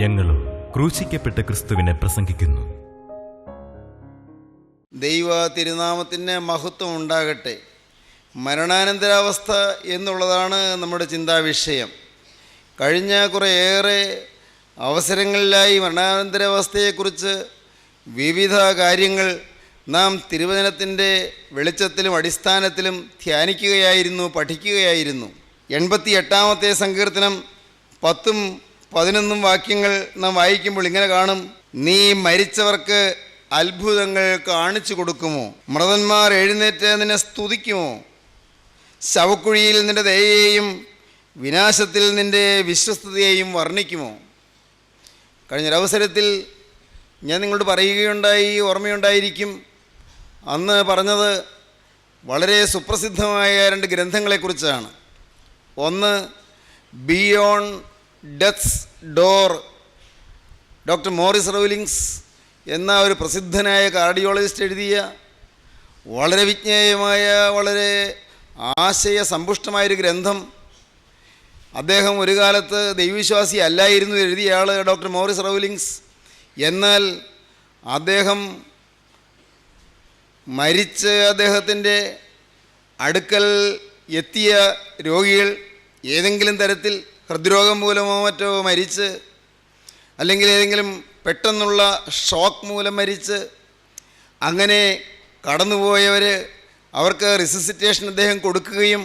ഞങ്ങളും ക്രൂശിക്കപ്പെട്ട ക്രിസ്തുവിനെ പ്രസംഗിക്കുന്നു. ദൈവ തിരുനാമത്തിന് മഹത്വം ഉണ്ടാകട്ടെ. മരണാനന്തരാവസ്ഥ എന്നുള്ളതാണ് നമ്മുടെ ചിന്താവിഷയം. കഴിഞ്ഞ കുറേയേറെ അവസരങ്ങളിലായി മരണാനന്തരാവസ്ഥയെക്കുറിച്ച് വിവിധ കാര്യങ്ങൾ നാം തിരുവചനത്തിൻ്റെ വെളിച്ചത്തിലും അടിസ്ഥാനത്തിലും ധ്യാനിക്കുകയായിരുന്നു, പഠിക്കുകയായിരുന്നു. 88-ാമത്തെ സങ്കീർത്തനം 10-11 വാക്യങ്ങൾ നാം വായിക്കുമ്പോൾ ഇങ്ങനെ കാണും: നീ മരിച്ചവർക്ക് അത്ഭുതങ്ങൾ കാണിച്ചു കൊടുക്കുമോ? മൃതന്മാർ എഴുന്നേറ്റ് നിന്നെ സ്തുതിക്കുമോ? ശവക്കുഴിയിൽ നിൻ്റെ ദയയെയും വിനാശത്തിൽ നിൻ്റെ വിശ്വസ്തതയെയും വർണ്ണിക്കുമോ? കഴിഞ്ഞൊരവസരത്തിൽ ഞാൻ നിങ്ങളോട് പറയുകയുണ്ടായി, ഓർമ്മയുണ്ടായിരിക്കും. അന്ന് പറഞ്ഞത് വളരെ സുപ്രസിദ്ധമായ 2 ഗ്രന്ഥങ്ങളെക്കുറിച്ചാണ്. ഒന്ന് beyond death's door, doctor Maurice Rawlings എന്ന ഒരു പ്രസിദ്ധനായ കാർഡിയോളജിസ്റ്റ് എഴുതിയ വളരെ വിജ്ഞേയമായ, വളരെ ആശയസമ്പുഷ്ടമായൊരു ഗ്രന്ഥം. അദ്ദേഹം ഒരു കാലത്ത് ദൈവവിശ്വാസി അല്ലായിരുന്നു എഴുതിയ ആൾ ഡോക്ടർ മോറിസ് റൗലിങ്സ്. എന്നാൽ അദ്ദേഹം മരിച്ച് അദ്ദേഹത്തിൻ്റെ അടുക്കൽ എത്തിയ രോഗികൾ ഏതെങ്കിലും തരത്തിൽ ഹൃദ്രോഗം മൂലമോ മറ്റോ മരിച്ച്, അല്ലെങ്കിൽ ഏതെങ്കിലും പെട്ടെന്നുള്ള ഷോക്ക് മൂലം മരിച്ച് അങ്ങനെ കടന്നുപോയവർ, അവർക്ക് റിസസിറ്റേഷൻ അദ്ദേഹം കൊടുക്കുകയും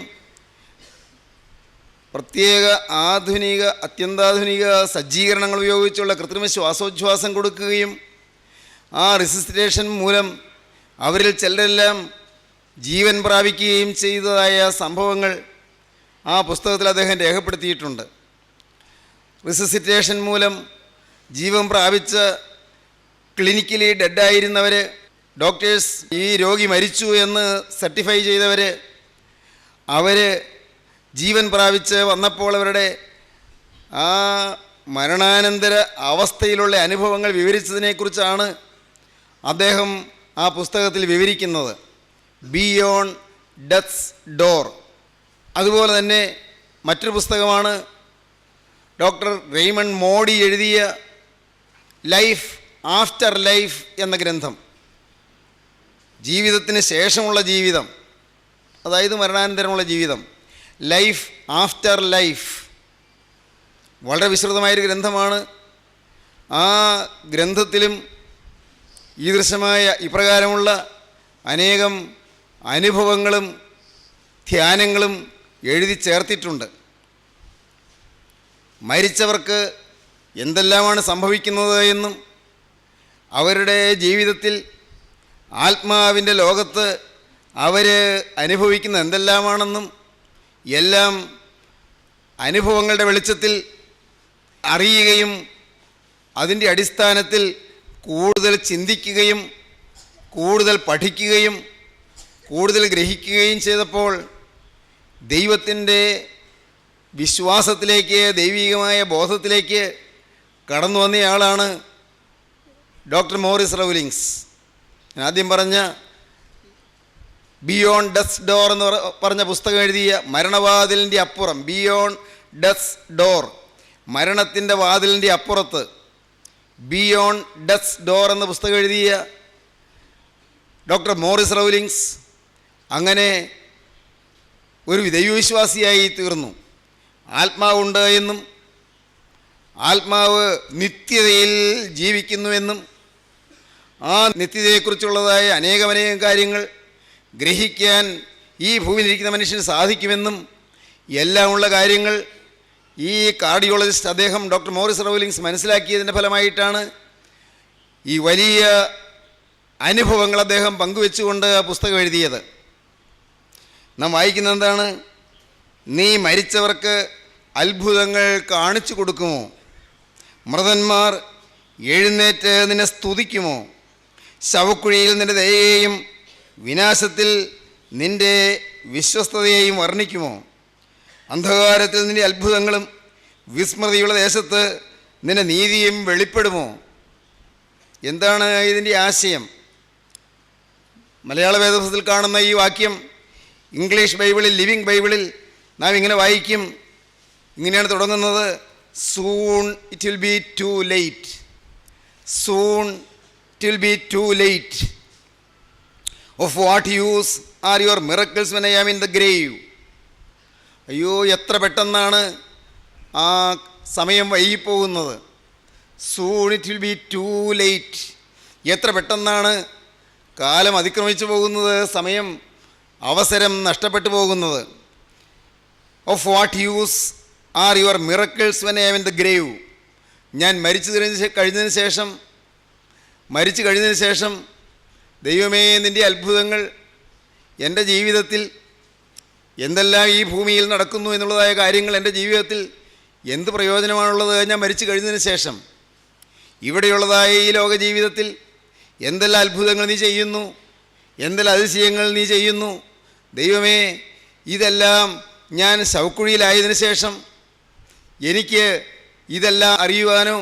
പ്രത്യേക ആധുനിക അത്യന്താധുനിക സജ്ജീകരണങ്ങൾ ഉപയോഗിച്ചുള്ള കൃത്രിമ ശ്വാസോച്ഛ്വാസം കൊടുക്കുകയും ആ റിസസിറ്റേഷൻ മൂലം അവരിൽ ചിലരെല്ലാം ജീവൻ പ്രാപിക്കുകയും ചെയ്തതായ സംഭവങ്ങൾ ആ പുസ്തകത്തിൽ അദ്ദേഹം രേഖപ്പെടുത്തിയിട്ടുണ്ട്. റിസസിറ്റേഷൻ മൂലം ജീവൻ പ്രാപിച്ച് ക്ലിനിക്കലി ഡെഡായിരുന്നവർ, ഡോക്ടേഴ്സ് ഈ രോഗി മരിച്ചു എന്ന് സർട്ടിഫൈ ചെയ്തവർ, അവർ ജീവൻ പ്രാപിച്ച് വന്നപ്പോൾ അവരുടെ ആ മരണാനന്തര അവസ്ഥയിലുള്ള അനുഭവങ്ങൾ വിവരിച്ചതിനെക്കുറിച്ചാണ് അദ്ദേഹം ആ പുസ്തകത്തിൽ വിവരിക്കുന്നത്. Beyond death's door. അതുപോലെ തന്നെ മറ്റൊരു പുസ്തകമാണ് ഡോക്ടർ റെയ്മണ്ട് മോഡി എഴുതിയ ലൈഫ് ആഫ്റ്റർ ലൈഫ് എന്ന ഗ്രന്ഥം. ജീവിതത്തിന് ശേഷമുള്ള ജീവിതം, അതായത് മരണാനന്തരമുള്ള ജീവിതം, ലൈഫ് ആഫ്റ്റർ ലൈഫ്. വളരെ വിശദമായൊരു ഗ്രന്ഥമാണ്. ആ ഗ്രന്ഥത്തിലും ഈദൃശമായ ഇപ്രകാരമുള്ള അനേകം അനുഭവങ്ങളും ധ്യാനങ്ങളും എഴുതി ചേർത്തിട്ടുണ്ട്. മരിച്ചവർക്ക് എന്തെല്ലാമാണ് സംഭവിക്കുന്നത് എന്നും അവരുടെ ജീവിതത്തിൽ ആത്മാവിൻ്റെ ലോകത്ത് അവർ അനുഭവിക്കുന്ന എന്തെല്ലാമാണെന്നും എല്ലാം അനുഭവങ്ങളുടെ വെളിച്ചത്തിൽ അറിയുകയും അതിൻ്റെ അടിസ്ഥാനത്തിൽ കൂടുതൽ ചിന്തിക്കുകയും കൂടുതൽ പഠിക്കുകയും കൂടുതൽ ഗ്രഹിക്കുകയും ചെയ്തപ്പോൾ ദൈവത്തിൻ്റെ വിശ്വാസത്തിലേക്ക്, ദൈവികമായ ബോധത്തിലേക്ക് കടന്നു വന്നയാളാണ് ഡോക്ടർ മോറിസ് റൗലിങ്സ്. ഞാൻ ആദ്യം പറഞ്ഞ ബിയോണ്ട് ഡെത്ത്സ് ഡോർ എന്ന് പറഞ്ഞ പുസ്തകം എഴുതിയ മരണവാതിലിൻ്റെ അപ്പുറം, ബിയോണ്ട് ഡെത്ത്സ് ഡോർ, മരണത്തിൻ്റെ വാതിലിൻ്റെ അപ്പുറത്ത്, ബിയോണ്ട് ഡെത്ത്സ് ഡോർ എന്ന പുസ്തകം എഴുതിയ ഡോക്ടർ മോറിസ് റൗലിങ്സ് അങ്ങനെ ഒരു ദൈവവിശ്വാസിയായി തീർന്നു. ആത്മാവുണ്ട് എന്നും ആത്മാവ് നിത്യതയിൽ ജീവിക്കുന്നുവെന്നും ആ നിത്യതയെക്കുറിച്ചുള്ളതായ അനേകം കാര്യങ്ങൾ ഗ്രഹിക്കാൻ ഈ ഭൂമിയിലിരിക്കുന്ന മനുഷ്യന് സാധിക്കുമെന്നും എല്ലാമുള്ള കാര്യങ്ങൾ ഈ കാർഡിയോളജിസ്റ്റ് അദ്ദേഹം ഡോക്ടർ മോറിസ് റൗലിങ്സ് മനസ്സിലാക്കിയതിൻ്റെ ഫലമായിട്ടാണ് ഈ വലിയ അനുഭവങ്ങൾ അദ്ദേഹം പങ്കുവെച്ചുകൊണ്ട് ആ പുസ്തകം എഴുതിയത്. നാം വായിക്കുന്നത് എന്താണ്? നീ മരിച്ചവർക്ക് അത്ഭുതങ്ങൾ കാണിച്ചു കൊടുക്കുമോ? മൃതന്മാർ എഴുന്നേറ്റ് നിന്നെ സ്തുതിക്കുമോ? ശവക്കുഴിയിൽ നിൻ്റെ ദയയെയും വിനാശത്തിൽ നിൻ്റെ വിശ്വസ്തതയെയും വർണ്ണിക്കുമോ? അന്ധകാരത്തിൽ നിൻ്റെ അത്ഭുതങ്ങളും വിസ്മൃതിയുള്ള ദേശത്ത് നിൻ്റെ നീതിയും വെളിപ്പെടുമോ? എന്താണ് ഇതിൻ്റെ ആശയം? മലയാള വേദപുസ്തകത്തിൽ കാണുന്ന ഈ വാക്യം ഇംഗ്ലീഷ് ബൈബിളിൽ, ലിവിങ് ബൈബിളിൽ നാം ഇങ്ങനെ വായിക്കും. ഇങ്ങനെയാണ് തുടങ്ങുന്നത്: soon it will be too late. Soon it will be too late. Of what use are your miracles when I am in the grave? അയ്യോ, എത്ര പെട്ടെന്നാണ് ആ സമയം വൈകിപ്പോകുന്നത്. Soon it will be too late. എത്ര പെട്ടെന്നാണ് കാലം അതിക്രമിച്ചു പോകുന്നത്, സമയം, അവസരം നഷ്ടപ്പെട്ടു പോകുന്നത്. Of what use are your miracles when I am in the grave? ഞാൻ മരിച്ചു കഴിഞ്ഞതിന് ശേഷം ദൈവമേ, നിൻ്റെ അത്ഭുതങ്ങൾ എൻ്റെ ജീവിതത്തിൽ എന്തെല്ലാം ഈ ഭൂമിയിൽ നടക്കുന്നു എന്നുള്ളതായ കാര്യങ്ങൾ എൻ്റെ ജീവിതത്തിൽ എന്ത് പ്രയോജനമാണുള്ളത് ഞാൻ മരിച്ചു കഴിഞ്ഞതിന് ശേഷം? ഇവിടെയുള്ളതായ ഈ ലോക ജീവിതത്തിൽ എന്തെല്ലാം അത്ഭുതങ്ങൾ നീ ചെയ്യുന്നു, എന്തെല്ലാം അതിശയങ്ങൾ നീ ചെയ്യുന്നു. ദൈവമേ, ഇതെല്ലാം ഞാൻ ശവക്കുഴിയിലായതിനു ശേഷം എനിക്ക് ഇതെല്ലാം അറിയുവാനോ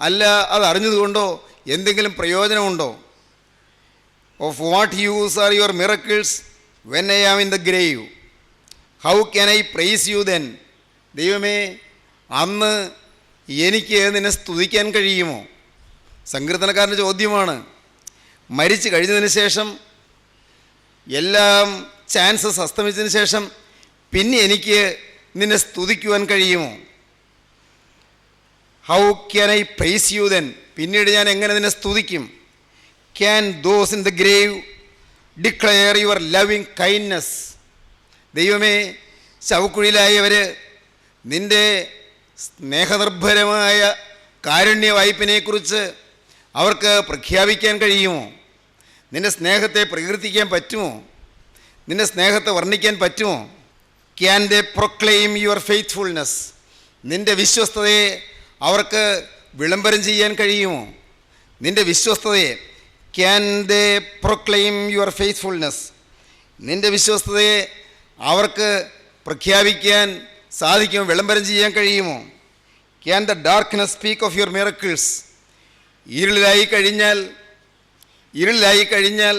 അല്ല അത് അറിഞ്ഞതുകൊണ്ടോ എന്തെങ്കിലും പ്രയോജനമുണ്ടോ? Of what use are your miracles when I am in the grave? How can I praise you then? ദൈവമേ, അന്ന് എനിക്ക് നിന്നെ സ്തുതിക്കാൻ കഴിയുമോ? സങ്കീർത്തനക്കാരൻ്റെ ചോദ്യമാണ്. മരിച്ചു കഴിഞ്ഞതിന് ശേഷം, എല്ലാം ചാൻസസ് അസ്തമിച്ചതിന് ശേഷം പിന്നെ എനിക്ക് നിന്നെ സ്തുതിക്കുവാൻ കഴിയുമോ? How can I praise you then? പിന്നീട് ഞാൻ എങ്ങനെ നിന്നെ സ്തുതിക്കും? Can those in the grave declare your loving kindness? ദൈവമേ, ശവക്കുഴിയിലായവർ നിൻ്റെ സ്നേഹനിർഭരമായ കാരുണ്യ വായ്പിനെക്കുറിച്ച് അവർക്ക് പ്രഖ്യാപിക്കാൻ കഴിയുമോ? നിൻ്റെ സ്നേഹത്തെ പ്രകീർത്തിക്കാൻ പറ്റുമോ? നിൻ്റെ സ്നേഹത്തെ വർണ്ണിക്കാൻ പറ്റുമോ? Can they proclaim your faithfulness? നിൻ്റെ വിശ്വസ്തതയെ അവർക്ക് വിളംബരം ചെയ്യാൻ കഴിയുമോ? നിൻ്റെ വിശ്വസ്തതയെ can they proclaim your faithfulness? നിൻ്റെ വിശ്വസ്തതയെ അവർക്ക് പ്രഖ്യാപിക്കാൻ സാധിക്കുമോ? വിളംബരം ചെയ്യാൻ കഴിയുമോ? Can the darkness speak of your miracles? ഇരുളിലായി കഴിഞ്ഞാൽ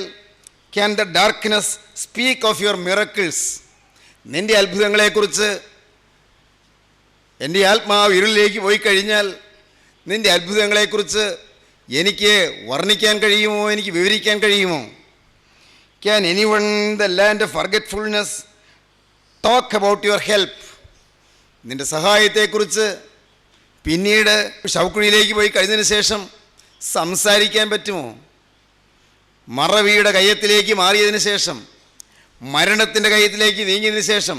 can the darkness speak of your miracles? നിൻ്റെ അത്ഭുതങ്ങളെക്കുറിച്ച് എൻ്റെ ആത്മാവ് ഇരുളിലേക്ക് പോയി കഴിഞ്ഞാൽ നിൻ്റെ അത്ഭുതങ്ങളെക്കുറിച്ച് എനിക്ക് വർണ്ണിക്കാൻ കഴിയുമോ? എനിക്ക് വിവരിക്കാൻ കഴിയുമോ? Can anyone in the land of forgetfulness talk about your help? നിൻ്റെ സഹായത്തെക്കുറിച്ച് പിന്നീട് ശവക്കുഴിയിലേക്ക് പോയി കഴിഞ്ഞതിന് ശേഷം സംസാരിക്കാൻ പറ്റുമോ? മറവിയുടെ കയ്യത്തിലേക്ക് മാറിയതിന് ശേഷം, മരണത്തിൻ്റെ കയ്യത്തിലേക്ക് നീങ്ങിയതിന് ശേഷം,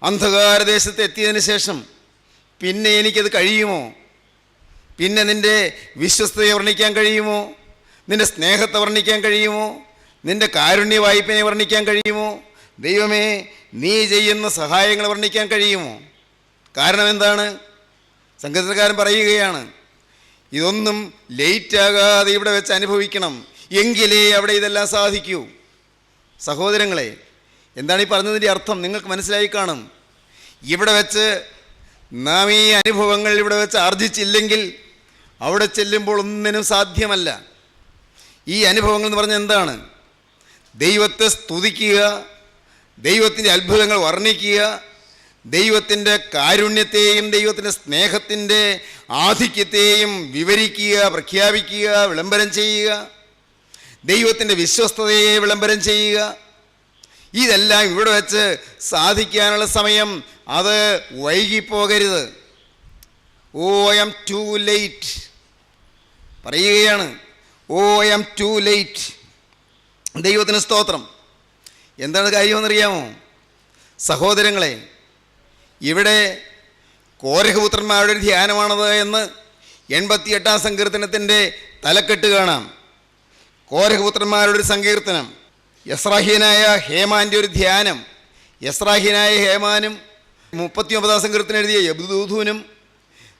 അന്ധകാരദേശത്ത് എത്തിയതിന് ശേഷം പിന്നെ എനിക്കത് കഴിയുമോ? പിന്നെ നിൻ്റെ വിശ്വസ്തയെ വർണ്ണിക്കാൻ കഴിയുമോ? നിൻ്റെ സ്നേഹത്തെ വർണ്ണിക്കാൻ കഴിയുമോ? നിൻ്റെ കാരുണ്യ വായ്പിനെ വർണ്ണിക്കാൻ കഴിയുമോ? ദൈവമേ, നീ ചെയ്യുന്ന സഹായങ്ങൾ വർണ്ണിക്കാൻ കഴിയുമോ? കാരണം എന്താണ്? സംഗീതക്കാരൻ പറയുകയാണ്, ഇതൊന്നും ലേറ്റാകാതെ ഇവിടെ വെച്ച് അനുഭവിക്കണം, എങ്കിലേ അവിടെ ഇതെല്ലാം സാധിക്കൂ. സഹോദരങ്ങളെ, എന്താണ് ഈ പറഞ്ഞതിൻ്റെ അർത്ഥം? നിങ്ങൾക്ക് മനസ്സിലായി കാണും. ഇവിടെ വെച്ച് നാം ഈ അനുഭവങ്ങൾ ഇവിടെ വെച്ച് ആർജിച്ചില്ലെങ്കിൽ അവിടെ ചെല്ലുമ്പോൾ ഒന്നിനും സാധ്യമല്ല. ഈ അനുഭവങ്ങൾ എന്ന് പറഞ്ഞാൽ എന്താണ്? ദൈവത്തെ സ്തുതിക്കുക, ദൈവത്തിൻ്റെ അത്ഭുതങ്ങൾ വർണ്ണിക്കുക, ദൈവത്തിൻ്റെ കാരുണ്യത്തെയും ദൈവത്തിൻ്റെ സ്നേഹത്തിൻ്റെ ആധിക്യത്തെയും വിവരിക്കുക, പ്രഖ്യാപിക്കുക, വിളംബരം ചെയ്യുക, ദൈവത്തിൻ്റെ വിശ്വസ്തതയെ വിളംബരം ചെയ്യുക. ഇതെല്ലാം ഇവിടെ വെച്ച് സാധിക്കാനുള്ള സമയം അത് വൈകിപ്പോകരുത്. ഓ ഐ ആം ടു ലേറ്റ് പറയുകയാണ്. ഓ ഐ ആം ടു ലേറ്റ്. ദൈവത്തിന് സ്തോത്രം. എന്താണ് കാര്യമെന്നറിയാമോ സഹോദരങ്ങളെ? ഇവിടെ കോരഹപുത്രന്മാരുടെ ഒരു ധ്യാനമാണത് എന്ന് 88-ാം സങ്കീർത്തനത്തിൻ്റെ തലക്കെട്ട് കാണാം. കോരഹപുത്രന്മാരുടെ ഒരു സങ്കീർത്തനം, യസ്രാഹ്യനായ ഹേമാൻ്റെ ഒരു ധ്യാനം. യസ്രാഹ്യനായ ഹേമാനും 39-ാം സങ്കീർത്തനം എഴുതിയ യബ്ദൂഥൂനും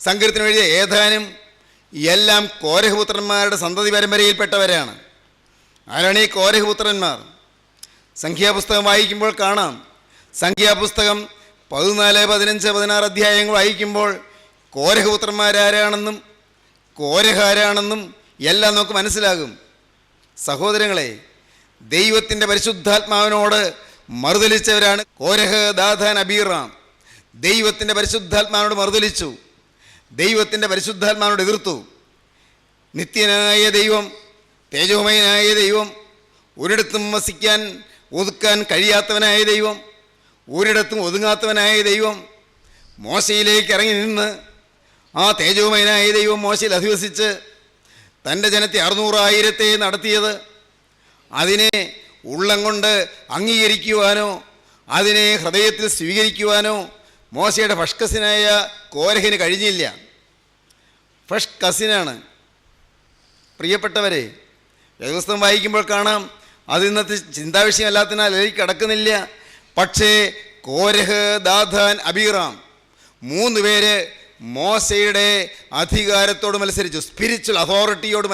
സങ്കീർത്തനം എഴുതിയ ഏഥാനും എല്ലാം കോരഹപുത്രന്മാരുടെ സന്തതി പരമ്പരയിൽപ്പെട്ടവരാണ്. ആരാണ് ഈ കോരഹപുത്രന്മാർ? സംഖ്യാപുസ്തകം വായിക്കുമ്പോൾ കാണാം. സംഖ്യാപുസ്തകം 14, 15, 16 അധ്യായങ്ങൾ വായിക്കുമ്പോൾ കോരഹപുത്രന്മാരാരാണെന്നും കോരഹാരാണെന്നും എല്ലാം നമുക്ക് മനസ്സിലാകും. സഹോദരങ്ങളെ, ദൈവത്തിൻ്റെ പരിശുദ്ധാത്മാവിനോട് മറുതലിച്ചവരാണ് കോരഹ്, ദാഥാൻ, അബീറാം. ദൈവത്തിൻ്റെ പരിശുദ്ധാത്മാവിനോട് മറുതലിച്ചു. ദൈവത്തിൻ്റെ പരിശുദ്ധാത്മാവിനോട് എതിർത്തു. നിത്യനായ ദൈവം, തേജോമയനായ ദൈവം, ഒരിടത്തും വസിക്കാൻ ഒതുക്കാൻ കഴിയാത്തവനായ ദൈവം, ഒരിടത്തും ഒതുങ്ങാത്തവനായ ദൈവം മോശയിലേക്ക് ഇറങ്ങി നിന്ന് ആ തേജോമയനായ ദൈവം മോശയിൽ അധിവസിച്ച് തൻ്റെ ജനത്തെ 600,000 നടത്തിയത് അതിനെ ഉള്ളം കൊണ്ട് അംഗീകരിക്കുവാനോ അതിനെ ഹൃദയത്തിൽ സ്വീകരിക്കുവാനോ മോശയുടെ ഫസ്റ്റ് കസിനായ കോരഹിന് കഴിഞ്ഞില്ല. ഫസ്റ്റ് കസിനാണ്. പ്രിയപ്പെട്ടവരെ, വേദപുസ്തകം വായിക്കുമ്പോൾ കാണാം, അത് ഇന്നത്തെ ചിന്താവിഷയമല്ലാത്തതിനാൽ അതിലേക്ക് കടക്കുന്നില്ല. പക്ഷേ കോരഹ്, ദാഥാൻ, അബീറാം 3 പേര് മോശയുടെ അധികാരത്തോട് മത്സരിച്ചു. സ്പിരിച്വൽ അതോറിറ്റിയോട്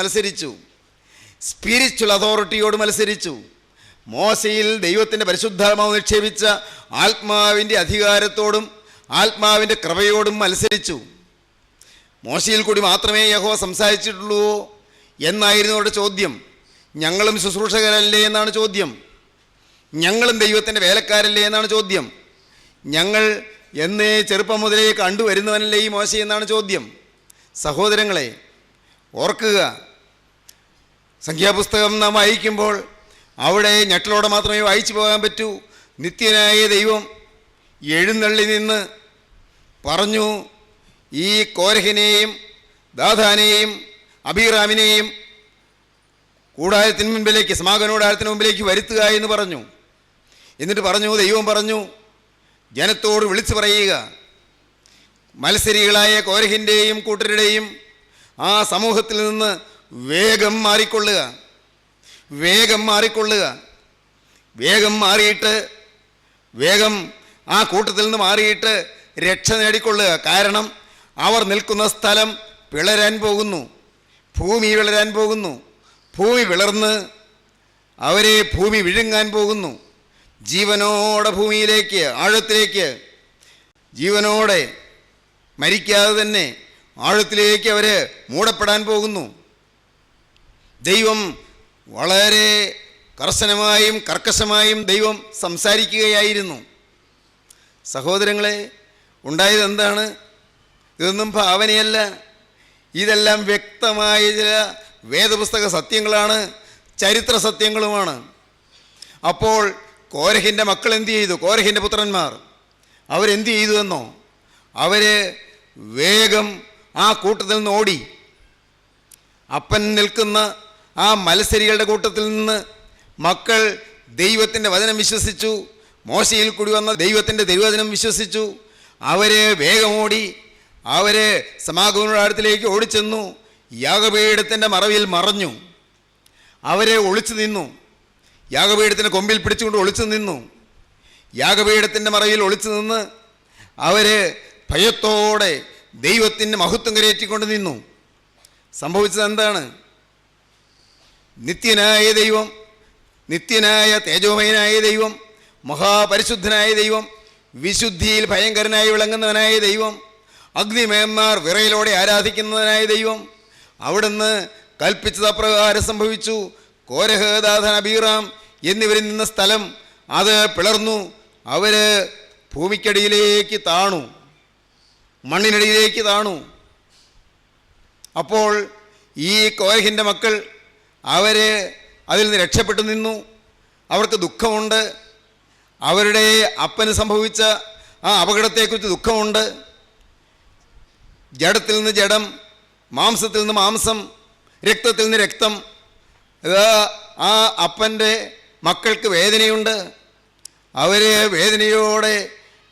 മത്സരിച്ചു. മോശയിൽ ദൈവത്തിൻ്റെ പരിശുദ്ധാത്മാവ് നിക്ഷേപിച്ച ആത്മാവിൻ്റെ അധികാരത്തോടും ആത്മാവിൻ്റെ കൃപയോടും മത്സരിച്ചു. മോശയിൽ കൂടി മാത്രമേ യഹോവ സംസാരിച്ചിട്ടുള്ളൂ എന്നായിരുന്നു അവരുടെ ചോദ്യം. ഞങ്ങളും ശുശ്രൂഷകരല്ലേ എന്നാണ് ചോദ്യം. ഞങ്ങളും ദൈവത്തിൻ്റെ വേലക്കാരല്ലേ എന്നാണ് ചോദ്യം. ഞങ്ങൾ എന്നേ ചെറുപ്പം മുതലേ കണ്ടുവരുന്നവനല്ലേ ഈ മോശ എന്നാണ് ചോദ്യം. സഹോദരങ്ങളെ, ഓർക്കുക, സംഖ്യാപുസ്തകം നാം വായിക്കുമ്പോൾ അവിടെ ഞെട്ടലോടെ മാത്രമേ വായിച്ചു പോകാൻ പറ്റൂ. നിത്യനായ ദൈവം എഴുന്നള്ളി നിന്ന് പറഞ്ഞു, ഈ കോരഹിനെയും ദാഥാനെയും അബീറാമിനെയും കൂടാരത്തിന് മുമ്പിലേക്ക്, സമാഗമനകൂടാരത്തിന് മുമ്പിലേക്ക് വരുത്തുക എന്ന് പറഞ്ഞു. എന്നിട്ട് പറഞ്ഞു, ദൈവം പറഞ്ഞു, ജനത്തോട് വിളിച്ചു പറയുക, മത്സരികളായ കോരഹിൻ്റെയും കൂട്ടരുടെയും ആ സമൂഹത്തിൽ നിന്ന് വേഗം മാറിക്കൊള്ളുക, വേഗം ആ കൂട്ടത്തിൽ നിന്ന് മാറിയിട്ട് രക്ഷ നേടിക്കൊള്ളുക. കാരണം അവർ നിൽക്കുന്ന സ്ഥലം പിളരാൻ പോകുന്നു, ഭൂമി വിളരാൻ പോകുന്നു. ഭൂമി വിളർന്ന് അവരെ ഭൂമി വിഴുങ്ങാൻ പോകുന്നു. ജീവനോടെ ഭൂമിയിലേക്ക്, ആഴത്തിലേക്ക്, ജീവനോടെ മരിക്കാതെ തന്നെ ആഴത്തിലേക്ക് അവർ മൂടപ്പെടാൻ പോകുന്നു. ദൈവം വളരെ കർശനമായും കർക്കശമായും ദൈവം സംസാരിക്കുകയായിരുന്നു. സഹോദരങ്ങളെ, ഉണ്ടായത് എന്താണ്? ഇതൊന്നും ഭാവനയല്ല, ഇതെല്ലാം വ്യക്തമായ ചില വേദപുസ്തക സത്യങ്ങളാണ്, ചരിത്ര സത്യങ്ങളുമാണ്. അപ്പോൾ കോരഹിൻ്റെ മക്കൾ എന്തു ചെയ്തു? കോരഹിൻ്റെ പുത്രന്മാർ അവരെന്തു ചെയ്തു എന്നോ? അവർ വേഗം ആ കൂട്ടത്തിൽ നിന്ന് ഓടി. അപ്പൻ നിൽക്കുന്ന ആ മത്സരികളുടെ കൂട്ടത്തിൽ നിന്ന് മക്കൾ ദൈവത്തിൻ്റെ വചനം വിശ്വസിച്ചു, മോശയിൽ കൂടി വന്ന ദൈവത്തിൻ്റെ തിരുവചനം വിശ്വസിച്ചു. അവർ വേഗം ഓടി, അവർ സമാഗമനകൂടാരത്തിലേക്ക് ഓടിച്ചെന്നു. യാഗപീഠത്തിൻ്റെ മറവിൽ മറഞ്ഞു. അവരെ ഒളിച്ചു നിന്നു. യാഗപീഠത്തിൻ്റെ കൊമ്പിൽ പിടിച്ചുകൊണ്ട് ഒളിച്ചു നിന്നു. യാഗപീഠത്തിൻ്റെ മറവിൽ ഒളിച്ചു നിന്ന് അവർ ഭയത്തോടെ ദൈവത്തിൻ്റെ മഹത്വം കരയേറ്റിക്കൊണ്ട് നിന്നു. സംഭവിച്ചത് എന്താണ്? നിത്യനായ ദൈവം, നിത്യനായ തേജോമയനായ ദൈവം, മഹാപരിശുദ്ധനായ ദൈവം, വിശുദ്ധിയിൽ ഭയങ്കരനായി വിളങ്ങുന്നവനായ ദൈവം, അഗ്നിമയന്മാർ വിറയിലോടെ ആരാധിക്കുന്നവനായ ദൈവം അവിടുന്ന് കൽപ്പിച്ചത് അപ്രകാരം സംഭവിച്ചു. കോരഹ്, ദാഥാൻ, അബീറാം എന്നിവരിൽ നിന്ന സ്ഥലം അത് പിളർന്നു. അവർ ഭൂമിക്കടിയിലേക്ക് താണു, മണ്ണിനടിയിലേക്ക് താണു. അപ്പോൾ ഈ കോരഹിൻ്റെ മക്കൾ അവർ അതിൽ നിന്ന് രക്ഷപ്പെട്ടു നിന്നു. അവർക്ക് ദുഃഖമുണ്ട്. അവരുടെ അപ്പന് സംഭവിച്ച ആ അപകടത്തെക്കുറിച്ച് ദുഃഖമുണ്ട്. ജഡത്തിൽ നിന്ന് ജഡം, മാംസത്തിൽ നിന്ന് മാംസം, രക്തത്തിൽ നിന്ന് രക്തം. ആ അപ്പൻ്റെ മക്കൾക്ക് വേദനയുണ്ട്. അവർ വേദനയോടെ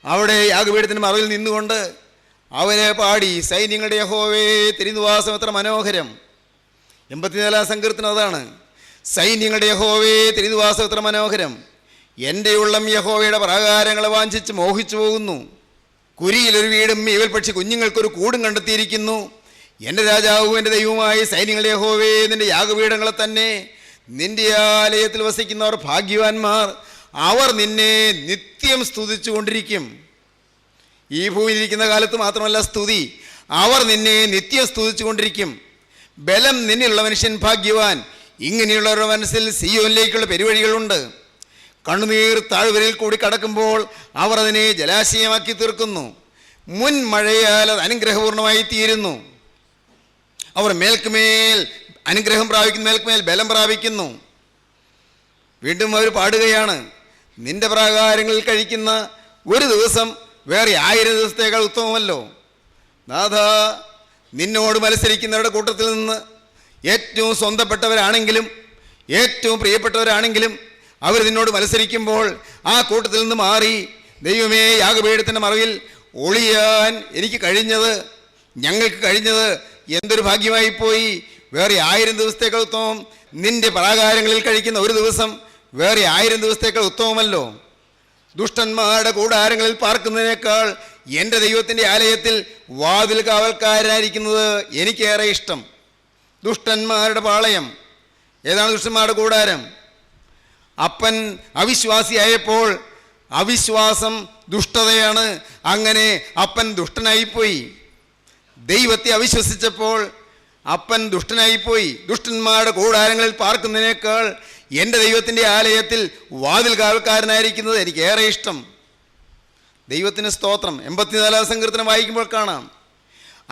അവിടെ യാഗപീഠത്തിൻ്റെ മറവിൽ നിന്നുകൊണ്ട് അവരെ പാടി, സൈന്യങ്ങളുടെ യഹോവേ തിരുനിവാസം എത്ര മനോഹരം. 84 സങ്കീർത്തനം അതാണ്. സൈന്യങ്ങളുടെ യഹോവേ തിരുനിവാസം എത്ര മനോഹരം. എൻ്റെ ഉള്ളം യഹോവയുടെ പ്രാകാരങ്ങളെ വാഞ്ചിച്ച് മോഹിച്ചു പോകുന്നു. കുരിയിലൊരു വീടും ഇവൽ പക്ഷി കുഞ്ഞുങ്ങൾക്കൊരു കൂടും കണ്ടെത്തിയിരിക്കുന്നു. എൻ്റെ രാജാവും എൻ്റെ ദൈവവുമായി സൈന്യങ്ങളുടെ യഹോവേ, നിൻ്റെ യാഗപീഠങ്ങളെ തന്നെ. നിൻ്റെ ആലയത്തിൽ വസിക്കുന്നവർ ഭാഗ്യവാന്മാർ, അവർ നിന്നെ നിത്യം സ്തുതിച്ചു കൊണ്ടിരിക്കും. ഈ ഭൂമിയിലിരിക്കുന്ന കാലത്ത് മാത്രമല്ല സ്തുതി, അവർ നിന്നെ നിത്യം സ്തുതിച്ചു കൊണ്ടിരിക്കും. ബലം നിന്നിലുള്ള മനുഷ്യൻ ഭാഗ്യവാൻ. ഇങ്ങനെയുള്ളവരുടെ മനസ്സിൽ സിയോനിലേക്കുള്ള പെരുവഴികളുണ്ട്. കണ്ണുനീർ താഴ്വരയിൽ കൂടി കടക്കുമ്പോൾ അവർ അതിനെ ജലാശയമാക്കി തീർക്കുന്നു. മുൻ മഴയാൽ അത് അനുഗ്രഹപൂർണമായി തീരുന്നു. അവർ മേൽക്കുമേൽ അനുഗ്രഹം പ്രാപിക്കുന്നു, മേൽക്കുമേൽ ബലം പ്രാപിക്കുന്നു. വീണ്ടും അവർ പാടുകയാണ്, നിന്റെ പ്രാകാരങ്ങളിൽ കഴിക്കുന്ന ഒരു ദിവസം വേറെ 1000 ദിവസത്തേക്കാൾ ഉത്തമമല്ലോ. നാഥ, നിന്നോട് മത്സരിക്കുന്നവരുടെ കൂട്ടത്തിൽ നിന്ന് ഏറ്റവും സ്വന്തപ്പെട്ടവരാണെങ്കിലും ഏറ്റവും പ്രിയപ്പെട്ടവരാണെങ്കിലും അവർ നിന്നോട് മത്സരിക്കുമ്പോൾ ആ കൂട്ടത്തിൽ നിന്ന് മാറി ദൈവമേ, യാഗപീഠത്തിൻ്റെ മറവിൽ ഒളിയാൻ എനിക്ക് കഴിഞ്ഞത്, ഞങ്ങൾക്ക് കഴിഞ്ഞത് എന്തൊരു ഭാഗ്യമായിപ്പോയി. വേറെ 1000 ദിവസത്തേക്കാൾ ഉത്തമം. നിന്റെ പ്രാകാരങ്ങളിൽ കഴിക്കുന്ന ഒരു ദിവസം വേറെ 1000 ദിവസത്തേക്കാൾ ഉത്തമമല്ലോ. ദുഷ്ടന്മാരുടെ കൂടാരങ്ങളിൽ പാർക്കുന്നതിനേക്കാൾ എൻ്റെ ദൈവത്തിൻ്റെ ആലയത്തിൽ വാതിൽ കാവൽക്കാരനായിരിക്കുന്നത് എനിക്കേറെ ഇഷ്ടം. ദുഷ്ടന്മാരുടെ പാളയം. ഏതാണ് ദുഷ്ടന്മാരുടെ കൂടാരം? അപ്പൻ അവിശ്വാസിയായപ്പോൾ അവിശ്വാസം ദുഷ്ടതയാണ്. അങ്ങനെ അപ്പൻ ദുഷ്ടനായിപ്പോയി. ദൈവത്തെ അവിശ്വസിച്ചപ്പോൾ അപ്പൻ ദുഷ്ടനായിപ്പോയി. ദുഷ്ടന്മാരുടെ കൂടാരങ്ങളിൽ പാർക്കുന്നതിനേക്കാൾ എൻ്റെ ദൈവത്തിൻ്റെ ആലയത്തിൽ വാതിൽ കാവൽക്കാരനായിരിക്കുന്നത് എനിക്കേറെ ഇഷ്ടം. ദൈവത്തിന് സ്തോത്രം. 84 സങ്കീർത്തനം വായിക്കുമ്പോൾ കാണാം,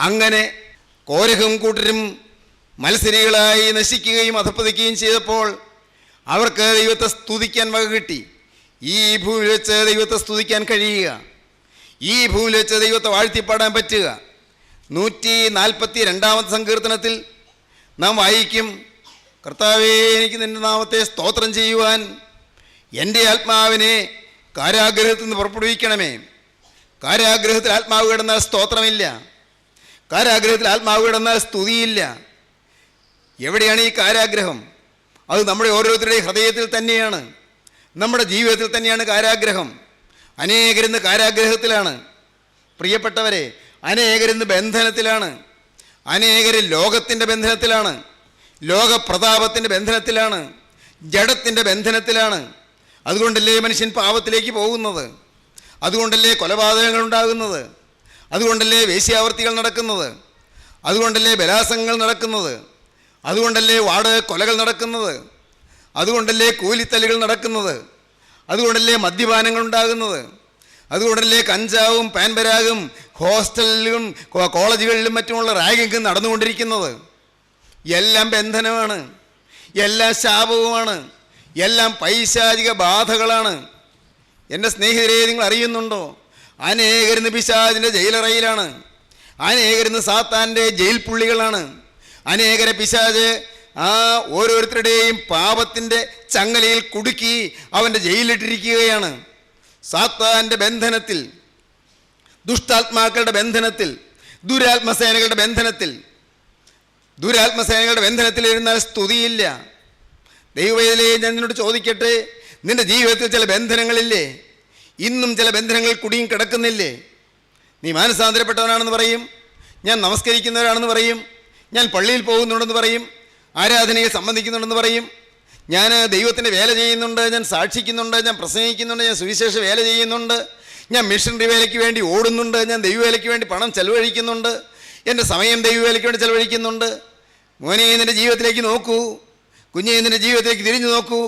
അങ്ങനെ കോരഹും കൂട്ടരും മത്സരികളായി നശിക്കുകയും അധപ്പതിക്കുകയും ചെയ്തപ്പോൾ അവർക്ക് ദൈവത്തെ സ്തുതിക്കാൻ വക കിട്ടി. ഈ ഭൂമിയിൽ വെച്ച് ദൈവത്തെ സ്തുതിക്കാൻ കഴിയുക, ഈ ഭൂമിയിൽ വെച്ച് ദൈവത്തെ വാഴ്ത്തിപ്പാടാൻ പറ്റുക. 142 സങ്കീർത്തനത്തിൽ നാം വായിക്കും, കർത്താവേ, എനിക്ക് നിൻ്റെ നാമത്തെ സ്തോത്രം ചെയ്യുവാൻ എൻ്റെ ആത്മാവിനെ കാരാഗ്രഹത്തിൽ നിന്ന് പുറപ്പെടുവിക്കണമേ. കാരാഗ്രഹത്തിൽ ആത്മാവ് കിടന്നാൽ സ്തോത്രമില്ല, കാരാഗ്രഹത്തിൽ ആത്മാവ് കിടന്നാൽ സ്തുതിയില്ല. എവിടെയാണ് ഈ കാരാഗ്രഹം? അത് നമ്മുടെ ഓരോരുത്തരുടെയും ഹൃദയത്തിൽ തന്നെയാണ്, നമ്മുടെ ജീവിതത്തിൽ തന്നെയാണ് കാരാഗ്രഹം. അനേകരിന്ന് കാരാഗ്രഹത്തിലാണ് പ്രിയപ്പെട്ടവരെ, അനേകരിന്ന് ബന്ധനത്തിലാണ്, അനേകർ ലോകത്തിൻ്റെ ബന്ധനത്തിലാണ്, ലോകപ്രതാപത്തിൻ്റെ ബന്ധനത്തിലാണ്, ജഡത്തിൻ്റെ ബന്ധനത്തിലാണ്. അതുകൊണ്ടല്ലേ മനുഷ്യൻ പാപത്തിലേക്ക് പോകുന്നത്, അതുകൊണ്ടല്ലേ കൊലപാതകങ്ങൾ ഉണ്ടാകുന്നത്, അതുകൊണ്ടല്ലേ വേശ്യാവൃത്തികൾ നടക്കുന്നത്, അതുകൊണ്ടല്ലേ ബലാത്സംഗങ്ങൾ നടക്കുന്നത്, അതുകൊണ്ടല്ലേ വാടക കൊലകൾ നടക്കുന്നത്, അതുകൊണ്ടല്ലേ കൂലിത്തല്ലുകൾ നടക്കുന്നത്, അതുകൊണ്ടല്ലേ മദ്യപാനങ്ങൾ ഉണ്ടാകുന്നത്, അതുകൊണ്ടല്ലേ കഞ്ചാവും പാൻപരാഗും ഹോസ്റ്റലിലും കോളേജുകളിലും മറ്റുമുള്ള റാഗിങ്ങും നടന്നുകൊണ്ടിരിക്കുന്നത്. എല്ലാം ബന്ധനമാണ്, എല്ലാം ശാപവുമാണ്, എല്ലാം പൈശാചിക ബാധകളാണ്. എൻ്റെ സ്നേഹിതരെ, നിങ്ങൾ അറിയുന്നുണ്ടോ, അനേകരിന്ന് പിശാചിൻ്റെ ജയിലറയിലാണ്, അനേകരിന്ന് സാത്താൻ്റെ ജയിൽ പുള്ളികളാണ്. അനേകരെ പിശാച് ഓരോരുത്തരുടെയും പാപത്തിൻ്റെ ചങ്ങലയിൽ കുടുക്കി അവൻ്റെ ജയിലിട്ടിരിക്കുകയാണ്. സാത്താൻ്റെ ബന്ധനത്തിൽ, ദുഷ്ടാത്മാക്കളുടെ ബന്ധനത്തിൽ, ദുരാത്മസേനകളുടെ ബന്ധനത്തിൽ. ദുരാത്മസേനകളുടെ ബന്ധനത്തിലിരുന്നാൽ സ്തുതിയില്ല. ദൈവവേദനയെ ഞാൻ നിന്നോട് ചോദിക്കട്ടെ, നിൻ്റെ ജീവിതത്തിൽ ചില ബന്ധനങ്ങളില്ലേ? ഇന്നും ചില ബന്ധനങ്ങൾ കുടിയും കിടക്കുന്നില്ലേ? നീ മാനസാന്തരപ്പെട്ടവനാണെന്ന് പറയും, ഞാൻ നമസ്കരിക്കുന്നവരാണെന്ന് പറയും, ഞാൻ പള്ളിയിൽ പോകുന്നുണ്ടെന്ന് പറയും, ആരാധനയെ സംബന്ധിക്കുന്നുണ്ടെന്ന് പറയും, ഞാൻ ദൈവത്തിൻ്റെ വേല ചെയ്യുന്നുണ്ട്, ഞാൻ സാക്ഷിക്കുന്നുണ്ട്, ഞാൻ പ്രസംഗിക്കുന്നുണ്ട്, ഞാൻ സുവിശേഷ വേല ചെയ്യുന്നുണ്ട്, ഞാൻ മിഷണറി വേലയ്ക്ക് വേണ്ടി ഓടുന്നുണ്ട്, ഞാൻ ദൈവവേലയ്ക്ക് വേണ്ടി പണം ചെലവഴിക്കുന്നുണ്ട്, എൻ്റെ സമയം ദൈവവേലയ്ക്ക് വേണ്ടി ചെലവഴിക്കുന്നുണ്ട്. മോനെ, നിൻ്റെ ജീവിതത്തിലേക്ക് നോക്കൂ, കുഞ്ഞെ, നിൻ്റെ ജീവിതത്തിലേക്ക് തിരിഞ്ഞു നോക്കൂ.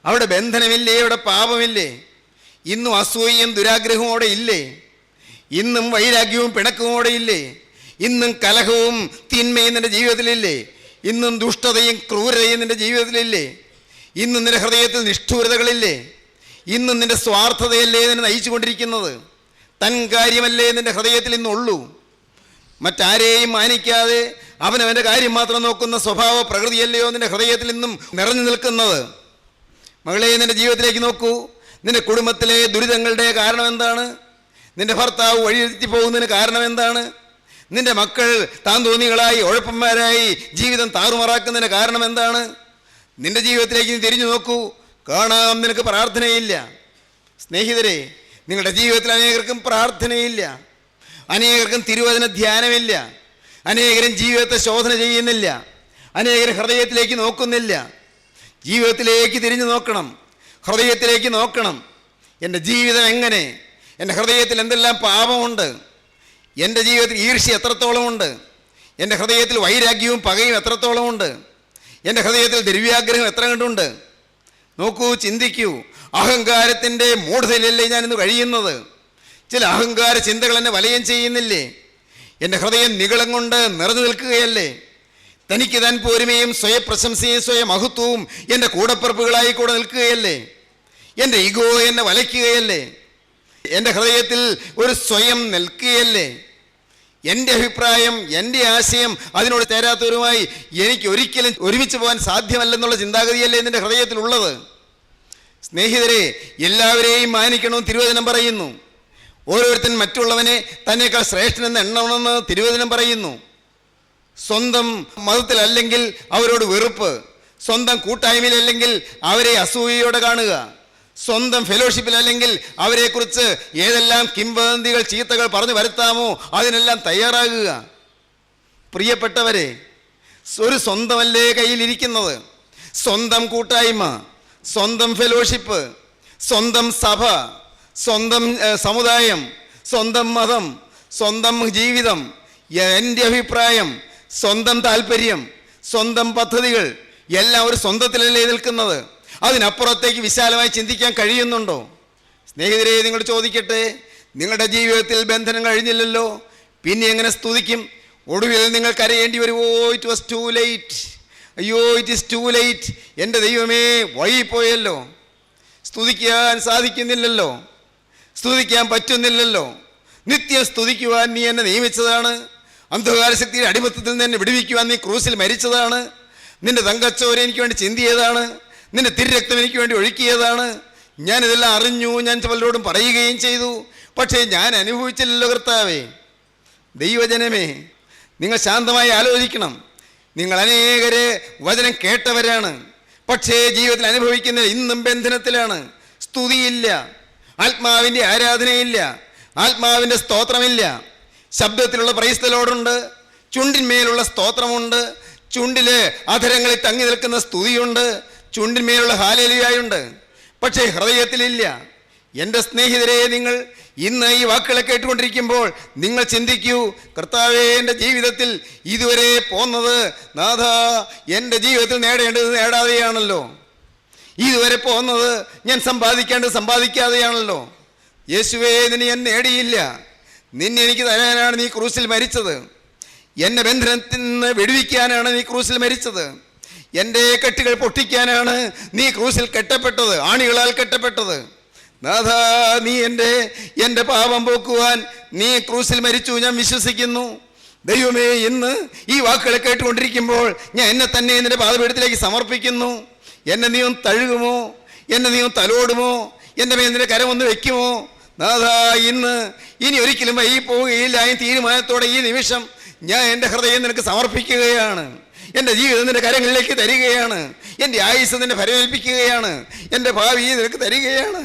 അവിടെ ബന്ധനമില്ലേ? അവിടെ പാപമില്ലേ? ഇന്നും അസൂയയും ദുരാഗ്രഹവും അവിടെ ഇല്ലേ? ഇന്നും വൈരാഗ്യവും പിണക്കവും അവിടെ ഇല്ലേ? ഇന്നും കലഹവും തിന്മയും നിൻ്റെ ജീവിതത്തിലില്ലേ? ഇന്നും ദുഷ്ടതയും ക്രൂരതയും നിൻ്റെ ജീവിതത്തിലില്ലേ? ഇന്നും നിൻ്റെ ഹൃദയത്തിൽ നിഷ്ഠൂരതകളില്ലേ? ഇന്നും നിൻ്റെ സ്വാർത്ഥതയല്ലേ നിന്നെ നയിച്ചു കൊണ്ടിരിക്കുന്നത്? തൻ കാര്യമല്ലേ നിൻ്റെ ഹൃദയത്തിൽ ഇന്നുള്ളൂ? മറ്റാരെയും മാനിക്കാതെ അവനവൻ്റെ കാര്യം മാത്രം നോക്കുന്ന സ്വഭാവ പ്രകൃതിയല്ലയോ നിൻ്റെ ഹൃദയത്തിൽ ഇന്നും നിറഞ്ഞു നിൽക്കുന്നത്? മകളെ, നിൻ്റെ ജീവിതത്തിലേക്ക് നോക്കൂ. നിൻ്റെ കുടുംബത്തിലെ ദുരിതങ്ങളുടെ കാരണം എന്താണ്? നിൻ്റെ ഭർത്താവ് വഴിതെറ്റി പോകുന്നതിന് കാരണം എന്താണ്? നിൻ്റെ മക്കൾ താൻ തോന്നികളായി ഉഴപ്പന്മാരായി ജീവിതം താറുമാറാക്കുന്നതിന് കാരണം എന്താണ്? നിൻ്റെ ജീവിതത്തിലേക്ക് നീ തിരിഞ്ഞു നോക്കൂ, കാണാം നിനക്ക് പ്രാർത്ഥനയില്ല. സ്നേഹിതരെ, നിങ്ങളുടെ ജീവിതത്തിൽ അനേകർക്കും പ്രാർത്ഥനയില്ല, അനേകർക്കും തിരുവചന ധ്യാനമില്ല, അനേകരും ജീവിതത്തെ ശോധന ചെയ്യുന്നില്ല, അനേകർ ഹൃദയത്തിലേക്ക് നോക്കുന്നില്ല. ജീവിതത്തിലേക്ക് തിരിഞ്ഞു നോക്കണം, ഹൃദയത്തിലേക്ക് നോക്കണം. എൻ്റെ ജീവിതം എങ്ങനെ? എൻ്റെ ഹൃദയത്തിൽ എന്തെല്ലാം പാപമുണ്ട്? എൻ്റെ ജീവിതത്തിൽ ഈർഷ്യ എത്രത്തോളമുണ്ട്? എൻ്റെ ഹൃദയത്തിൽ വൈരാഗ്യവും പകയും എത്രത്തോളമുണ്ട്? എൻ്റെ ഹൃദയത്തിൽ ദ്രവ്യാഗ്രഹം എത്ര കണ്ടുണ്ട്? നോക്കൂ, ചിന്തിക്കൂ. അഹങ്കാരത്തിൻ്റെ മൂഢതയിലല്ലേ ഞാനിന്ന് കഴിയുന്നത്? ചില അഹങ്കാര ചിന്തകൾ എന്നെ വലയം ചെയ്യുന്നില്ലേ? എൻ്റെ ഹൃദയം നിഗളം കൊണ്ട് നിറഞ്ഞു നിൽക്കുകയല്ലേ? തനിക്ക് താൻ പോരുമയും സ്വയപ്രശംസയും സ്വയമഹത്വവും എൻ്റെ കൂടപ്പിറപ്പുകളായി കൂടെ നിൽക്കുകയല്ലേ? എൻ്റെ ഈഗോ എന്നെ വലയ്ക്കുകയല്ലേ? എൻ്റെ ഹൃദയത്തിൽ ഒരു സ്വയം നിൽക്കുകയല്ലേ? എൻ്റെ അഭിപ്രായം, എൻ്റെ ആശയം അതിനോട് ചേരാത്തവരുമായി എനിക്ക് ഒരിക്കലും ഒരുമിച്ച് പോകാൻ സാധ്യമല്ലെന്നുള്ള ചിന്താഗതിയല്ലേ എൻ്റെ ഹൃദയത്തിലുള്ളത്? സ്നേഹിതരെ, എല്ലാവരെയും മാനിക്കണമെന്ന് തിരുവചനം പറയുന്നു. ഓരോരുത്തൻ മറ്റുള്ളവനെ തന്നേക്കാൾ ശ്രേഷ്ഠനെന്ന് എണ്ണണമെന്ന് തിരുവചനം പറയുന്നു. സ്വന്തം മതത്തിലല്ലെങ്കിൽ അവരോട് വെറുപ്പ്, സ്വന്തം കൂട്ടായ്മയിലല്ലെങ്കിൽ അവരെ അസൂയയോടെ കാണുക, സ്വന്തം ഫെലോഷിപ്പിലല്ലെങ്കിൽ അവരെക്കുറിച്ച് ഏതെല്ലാം കിംവദന്തികൾ, ചീത്തകൾ പറഞ്ഞു വരുത്താമോ അതിനെല്ലാം തയ്യാറാകുക. പ്രിയപ്പെട്ടവരെ, ഒരു സ്വന്തമല്ലേ കയ്യിലിരിക്കുന്നത്? സ്വന്തം കൂട്ടായ്മ, സ്വന്തം ഫെലോഷിപ്പ്, സ്വന്തം സഭ, സ്വന്തം സമുദായം, സ്വന്തം മതം, സ്വന്തം ജീവിതം, എൻ്റെ അഭിപ്രായം, സ്വന്തം താല്പര്യം, സ്വന്തം പദ്ധതികൾ എല്ലാം ഒരു സ്വന്തത്തിലല്ലേ നിൽക്കുന്നത്? അതിനപ്പുറത്തേക്ക് വിശാലമായി ചിന്തിക്കാൻ കഴിയുന്നുണ്ടോ? സ്നേഹിതരെ, നിങ്ങൾ ചോദിക്കട്ടെ, നിങ്ങളുടെ ജീവിതത്തിൽ ബന്ധനം കഴിഞ്ഞില്ലല്ലോ, പിന്നെ എങ്ങനെ സ്തുതിക്കും? ഒടുവിൽ നിങ്ങൾ കരയേണ്ടി വരുമോ? It was to late. അയ്യോ, ഇറ്റ് ഈസ് ടു ലേറ്റ്. എൻ്റെ ദൈവമേ, വൈകിപ്പോയല്ലോ, സ്തുതിക്കാൻ സാധിക്കുന്നില്ലല്ലോ, സ്തുതിക്കാൻ പറ്റുന്നില്ലല്ലോ. നിത്യം സ്തുതിക്കുവാൻ നീ എന്നെ നിയമിച്ചതാണ്. അന്ധകാര ശക്തിയുടെ അടിമത്തത്തിൽ നിന്ന് എന്നെ വിടുവിക്കുവാൻ നീ ക്രൂസിൽ മരിച്ചതാണ്. നിന്റെ തങ്കച്ചോര എനിക്ക് വേണ്ടി ചിന്തിയതാണ്. നിന്റെ തിരുരക്തം എനിക്ക് വേണ്ടി ഒഴുക്കിയതാണ്. ഞാനിതെല്ലാം അറിഞ്ഞു, ഞാൻ പലരോടും പറയുകയും ചെയ്തു. പക്ഷേ ഞാൻ അനുഭവിച്ചില്ലല്ലോ കർത്താവേ. ദൈവജനമേ, നിങ്ങൾ ശാന്തമായി ആലോചിക്കണം. നിങ്ങൾ അനേകരെ വചനം കേട്ടവരാണ്, പക്ഷേ ജീവിതത്തിൽ അനുഭവിക്കുന്നത് ഇന്നും ബന്ധനത്തിലാണ്. സ്തുതിയില്ല, ആത്മാവിൻ്റെ ആരാധനയില്ല, ആത്മാവിൻ്റെ സ്തോത്രമില്ല. ശബ്ദത്തിലുള്ള പ്രൈസ് ദി ലോർഡുണ്ട്, ചുണ്ടിന്മേലുള്ള സ്തോത്രമുണ്ട്, ചുണ്ടില് അധരങ്ങളിൽ തങ്ങി നിൽക്കുന്ന സ്തുതിയുണ്ട്, ചുണ്ടിന്മേലുള്ള ഹാലേലുയായുണ്ട്, പക്ഷേ ഹൃദയത്തിലില്ല. എൻ്റെ സ്നേഹിതരെ, നിങ്ങൾ ഇന്ന് ഈ വാക്കുകളെ കേട്ടുകൊണ്ടിരിക്കുമ്പോൾ നിങ്ങൾ ചിന്തിക്കൂ, കർത്താവേ, എൻ്റെ ജീവിതത്തിൽ ഇതുവരെ പോന്നത് നാഥ എൻ്റെ ജീവിതത്തിൽ നേടേണ്ടത് നേടാതെയാണല്ലോ, ഇതുവരെ പോന്നത് ഞാൻ സമ്പാദിക്കേണ്ടത് സമ്പാദിക്കാതെയാണല്ലോ. യേശുവേ, നിന്നെ ഞാൻ നേടിയില്ല, നിന്നെ എനിക്ക് തരാനാണ് നീ ക്രൂസിൽ മരിച്ചത്. എന്നെ ബന്ധനത്തിൽ നിന്ന് വിടുവിക്കാനാണ് നീ ക്രൂസിൽ മരിച്ചത്. എൻ്റെ കെട്ടുകൾ പൊട്ടിക്കാനാണ് നീ ക്രൂസിൽ കെട്ടപ്പെട്ടത്, ആണികളാൽ കെട്ടപ്പെട്ടത്. നാഥ, നീ എൻ്റെ പാപം പോക്കുവാൻ നീ ക്രൂസിൽ മരിച്ചു, ഞാൻ വിശ്വസിക്കുന്നു. ദൈവമേ, ഇന്ന് ഈ വാക്കുകളെ കേട്ടുകൊണ്ടിരിക്കുമ്പോൾ ഞാൻ എന്നെ തന്നെ നിന്റെ പാദപീഠത്തിലേക്ക് സമർപ്പിക്കുന്നു. എന്നെ നീ ഒന്ന് തഴുകുമോ? എന്നെ നീ ഒന്ന് തലോടുമോ? എൻ്റെ മേൽ നിന്റെ കരമൊന്ന് വെക്കുമോ? നാഥ, ഇനി ഒരിക്കലും വൈകി പോവുകയില്ല. ഈ തീരുമാനത്തോടെ ഈ നിമിഷം ഞാൻ എൻ്റെ ഹൃദയം നിനക്ക് സമർപ്പിക്കുകയാണ്. എൻ്റെ ജീവിതം നിന്റെ കരങ്ങളിലേക്ക് തരികയാണ്. എൻ്റെ ആയുസ് നിന്നെ ഫലമേൽപ്പിക്കുകയാണ്. എൻ്റെ ഭാവി നിനക്ക് തരികയാണ്.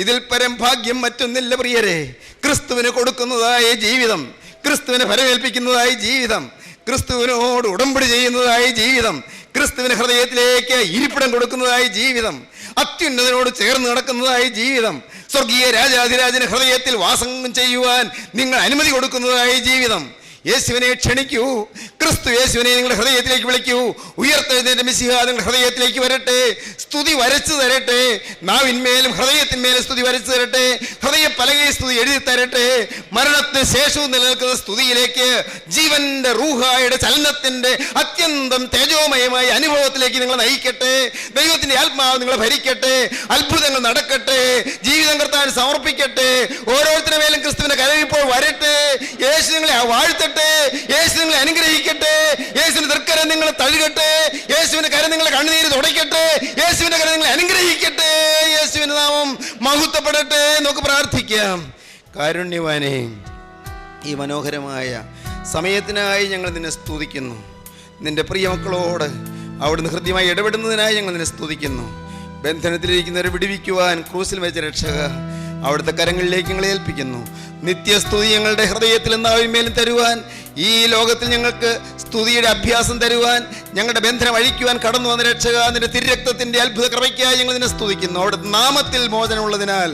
ഇതിൽ പരം ഭാഗ്യം മറ്റൊന്നില്ല പ്രിയരെ. ക്രിസ്തുവിന് കൊടുക്കുന്നതായ ജീവിതം, ക്രിസ്തുവിനെ ഫലമേൽപ്പിക്കുന്നതായ ജീവിതം, ക്രിസ്തുവിനോട് ഉടമ്പടി ചെയ്യുന്നതായ ജീവിതം, ക്രിസ്തുവിന് ഹൃദയത്തിലേക്ക് ഇരിപ്പിടം കൊടുക്കുന്നതായ ജീവിതം, അത്യുന്നതനോട് ചേർന്ന് നടക്കുന്നതായ ജീവിതം, സ്വർഗീയ രാജാധിരാജന് ഹൃദയത്തിൽ വാസം ചെയ്യുവാൻ നിങ്ങൾ അനുമതി കൊടുക്കുന്നതായ ജീവിതം. യേശുവിനെ ക്ഷണിക്കൂ, ക്രിസ്തു യേശുവിനെ നിങ്ങളുടെ ഹൃദയത്തിലേക്ക് വിളിക്കൂ. ഉയർത്തെഴുന്നേറ്റ മിശിഹ നിങ്ങളുടെ ഹൃദയത്തിലേക്ക് വരട്ടെ, സ്തുതി വരച്ചു തരട്ടെ, നാവിന്മേലും ഹൃദയത്തിന്മേലും സ്തുതി വരച്ചു തരട്ടെ, ഹൃദയ പലകയിൽ സ്തുതി എഴുതി തരട്ടെ. മരണത്തിന് ശേഷവും നിലനിൽക്കുന്ന സ്തുതിയിലേക്ക്, ജീവന്റെ റൂഹായുടെ ചലനത്തിന്റെ അത്യന്തം തേജോമയമായ അനുഭവത്തിലേക്ക് നിങ്ങളെ നയിക്കട്ടെ. ദൈവത്തിന്റെ ആത്മാവ് നിങ്ങളെ ഭരിക്കട്ടെ, അത്ഭുതങ്ങൾ നടക്കട്ടെ, ജീവിതം കർത്താവിന് സമർപ്പിക്കട്ടെ. ഓരോരുത്തരുടെ മേലും ക്രിസ്തുവിന്റെ കരം ഇപ്പോൾ വരട്ടെ. യേശു നിങ്ങളെ വാഴ്ത്തട്ടെ, യേശു നിങ്ങളെ അനുഗ്രഹിക്കട്ടെ, യേശുവിന്റെ തൃക്കരം നിങ്ങളെ തഴുകട്ടെ, യേശുവിന്റെ കരം നിങ്ങളെ കണ്ണുനീര് തുടയ്ക്കട്ടെ, യേശുവിന്റെ കരം നിങ്ങളെ അനുഗ്രഹിക്കട്ടെ. യേശുവിന്റെ നാമം മഹത്വപ്പെടട്ടെ. നമുക്ക് പ്രാർത്ഥിക്കാം. കാരുണ്യവാനേ, ഈ മനോഹരമായ സമയത്തിനായി ഞങ്ങൾ നിന്നെ സ്തുതിക്കുന്നു. നിന്റെ പ്രിയ മക്കളോട് അവിടുന്ന് ഹൃദ്യമായി ഇടപെടുന്നതിനായി ഞങ്ങൾ നിന്നെ സ്തുതിക്കുന്നു. ബന്ധനത്തിലിരിക്കുന്നവരെ വിടുവിക്കുവാൻ ക്രൂസിൽ വെച്ച രക്ഷക അവിടുത്തെ കരങ്ങളിലേക്ക് ഞങ്ങളെ ഏൽപ്പിക്കുന്നു. നിത്യസ്തുതി ഞങ്ങളുടെ ഹൃദയത്തിൽ നാവിന്മേലും തരുവാൻ, ഈ ലോകത്തിൽ ഞങ്ങൾക്ക് സ്തുതിയുടെ അഭ്യാസം തരുവാൻ, ഞങ്ങളുടെ ബന്ധനം അഴിക്കുവാൻ കടന്നു വന്ന രക്ഷക, നിന്റെ തിരുരക്തത്തിന്റെ അത്ഭുത കൃപയ്ക്കായി ഞങ്ങൾ നിന്നെ സ്തുതിക്കുന്നു. അവിടുത്തെ നാമത്തിൽ മോചനമുള്ളതിനാൽ,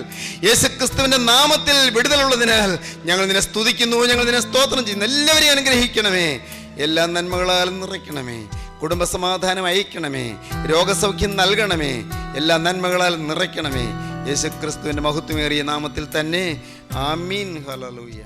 യേശുക്രിസ്തുവിന്റെ നാമത്തിൽ വിടുതലുള്ളതിനാൽ ഞങ്ങൾ നിന്നെ സ്തുതിക്കുന്നു, ഞങ്ങൾ നിന്നെ സ്തോത്രം ചെയ്യുന്നു. എല്ലാവരെയും അനുഗ്രഹിക്കണമേ, എല്ലാ നന്മകളാലും നിറയ്ക്കണമേ, കുടുംബസമാധാനം അയക്കണമേ, രോഗസൗഖ്യം നൽകണമേ, എല്ലാ നന്മകളാൽ നിറയ്ക്കണമേ. യേശുക്രിസ്തുവിൻ്റെ മഹത്വമേറിയ നാമത്തിൽ തന്നെ ആമീൻ. ഹല്ലേലൂയ.